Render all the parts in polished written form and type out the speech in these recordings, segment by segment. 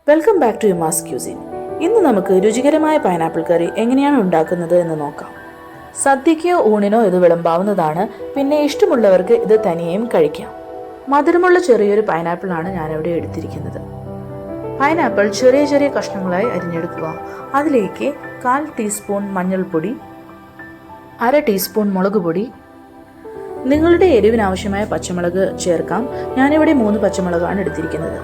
Welcome back to Uma's cuisine. ഇന്ന് നമുക്ക് രുചികരമായ പൈനാപ്പിൾ കറി എങ്ങനെയാണ് ഉണ്ടാക്കുന്നത് എന്ന് നോക്കാം. സദ്യക്കോ ഊണിനോ ഇത് വിളമ്പാവുന്നതാണ്. പിന്നെ ഇഷ്ടമുള്ളവർക്ക് ഇത് തനിയെയും കഴിക്കാം. മധുരമുള്ള ചെറിയൊരു പൈനാപ്പിൾ ആണ് ഞാനിവിടെ എടുത്തിരിക്കുന്നത്. പൈനാപ്പിൾ ചെറിയ ചെറിയ കഷ്ണങ്ങളായി അരിഞ്ഞെടുക്കുക. അതിലേക്ക് 1/4 ടീസ്പൂൺ മഞ്ഞൾപ്പൊടി, 1/2 ടീസ്പൂൺ മുളക് പൊടി, നിങ്ങളുടെ എരിവിനാവശ്യമായ പച്ചമുളക് ചേർക്കാം. ഞാനിവിടെ 3 പച്ചമുളകാണ് എടുത്തിരിക്കുന്നത്.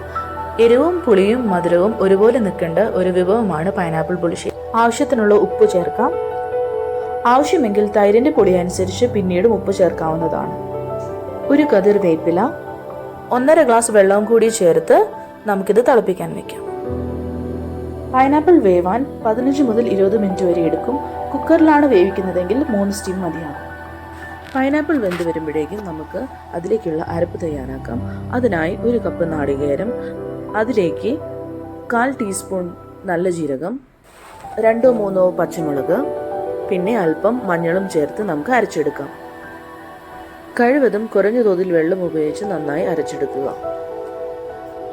എരിവും പുളിയും മധുരവും ഒരുപോലെ നിൽക്കേണ്ട ഒരു വിഭവമാണ് പൈനാപ്പിൾ പുളിശ്ശേരി. ആവശ്യത്തിനുള്ള ഉപ്പ് ചേർക്കാം. ആവശ്യമെങ്കിൽ തൈരിന്റെ പൊടി അനുസരിച്ച് പിന്നീടും ഉപ്പ് ചേർക്കാവുന്നതാണ്. ഒരു കതിർ വേപ്പില, 1.5 ഗ്ലാസ് വെള്ളവും കൂടി ചേർത്ത് നമുക്കിത് തിളപ്പിക്കാൻ വെക്കാം. പൈനാപ്പിൾ വേവാൻ 15 മുതൽ 20 മിനിറ്റ് വരെ എടുക്കും. കുക്കറിലാണ് വേവിക്കുന്നതെങ്കിൽ 3 സ്റ്റീം മതിയാകും. പൈനാപ്പിൾ വെന്ത് വരുമ്പോഴേക്കും നമുക്ക് അതിലേക്കുള്ള അരപ്പ് തയ്യാറാക്കാം. അതിനായി 1 കപ്പ് നാളികേരം, അതിലേക്ക് 1/4 ടീസ്പൂൺ നല്ല ജീരകം, 2-3 പച്ചമുളക്, പിന്നെ അല്പം മഞ്ഞളും ചേർത്ത് നമുക്ക് അരച്ചെടുക്കാം. കഴിവതും കുറഞ്ഞ തോതിൽ വെള്ളം ഉപയോഗിച്ച് നന്നായി അരച്ചെടുക്കുക.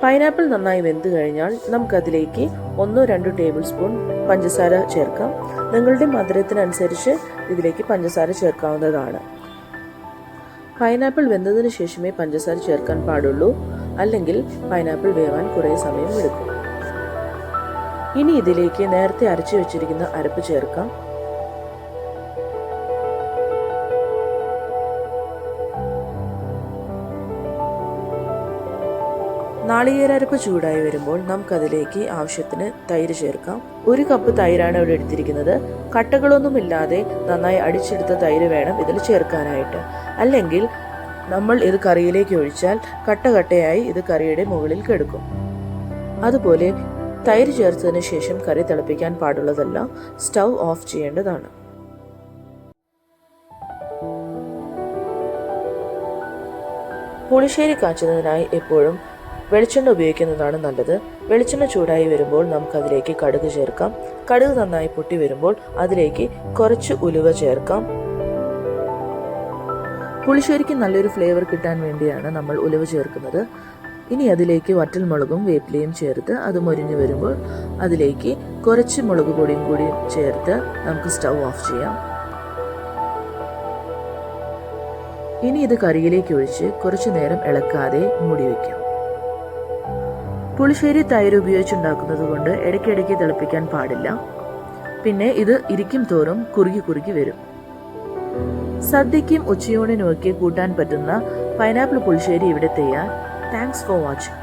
പൈനാപ്പിൾ നന്നായി വെന്ത് കഴിഞ്ഞാൽ നമുക്കതിലേക്ക് 1-2 ടേബിൾ സ്പൂൺ പഞ്ചസാര ചേർക്കാം. നിങ്ങളുടെ മധുരത്തിനനുസരിച്ച് ഇതിലേക്ക് പഞ്ചസാര ചേർക്കാവുന്നതാണ്. പൈനാപ്പിൾ വെന്തതിന് ശേഷമേ പഞ്ചസാര ചേർക്കാൻ പാടുള്ളൂ, അല്ലെങ്കിൽ പൈനാപ്പിൾ വേവാൻ കുറേ സമയം എടുക്കും. ഇനി ഇതിലേക്ക് നേരത്തെ അരച്ചു വെച്ചിരിക്കുന്ന അരപ്പ് ചേർക്കാം. നാളികേരരപ്പ് ചൂടായി വരുമ്പോൾ നമുക്കതിലേക്ക് ആവശ്യത്തിന് തൈര് ചേർക്കാം. 1 കപ്പ് തൈരാണ് ഇവിടെ എടുത്തിരിക്കുന്നത്. കട്ടകളൊന്നുമില്ലാതെ നന്നായി അടിച്ചെടുത്ത തൈര് വേണം ഇതിൽ ചേർക്കാനായിട്ട്. അല്ലെങ്കിൽ നമ്മൾ ഇത് കറിയിലേക്ക് ഒഴിച്ചാൽ കട്ടയായി ഇത് കറിയുടെ മുകളിൽ കിടക്കും. അതുപോലെ തൈര് ചേർത്തതിന് ശേഷം കറി തിളപ്പിക്കാൻ പാടുള്ളതല്ല. സ്റ്റൗ ഓഫ് ചെയ്യേണ്ടതാണ്. പുളിശ്ശേരി കാച്ചുന്നതിനായി എപ്പോഴും വെളിച്ചെണ്ണ ഉപയോഗിക്കുന്നതാണ് നല്ലത്. വെളിച്ചെണ്ണ ചൂടായി വരുമ്പോൾ നമുക്കതിലേക്ക് കടുക് ചേർക്കാം. കടുക് നന്നായി പൊട്ടി വരുമ്പോൾ അതിലേക്ക് കുറച്ച് ഉലുവ ചേർക്കാം. പുളിശ്ശേരിക്ക് നല്ലൊരു ഫ്ലേവർ കിട്ടാൻ വേണ്ടിയാണ് നമ്മൾ ഉലുവ ചേർക്കുന്നത്. ഇനി അതിലേക്ക് വറ്റൽമുളകും വേപ്പിലയും ചേർത്ത് അത് മൊരിഞ്ഞു വരുമ്പോൾ അതിലേക്ക് കുറച്ച് മുളക് പൊടിയും കൂടി ചേർത്ത് നമുക്ക് സ്റ്റൗ ഓഫ് ചെയ്യാം. ഇനി ഇത് കറിയിലേക്ക് ഒഴിച്ച് കുറച്ചു നേരം ഇളക്കാതെ മൂടി വയ്ക്കാം. പുളിശ്ശേരി തൈര് ഉപയോഗിച്ചുണ്ടാക്കുന്നത് കൊണ്ട് ഇടയ്ക്കിടയ്ക്ക് തിളപ്പിക്കാൻ പാടില്ല. പിന്നെ ഇത് ഇരിക്കും തോറും കുറുകി വരും. സദ്യയ്ക്കും ഉച്ചയൂണിനുമൊക്കെ കൂട്ടാൻ പറ്റുന്ന പൈനാപ്പിൾ പുളിശ്ശേരി ഇവിടെ തയ്യാർ. Thanks for watching.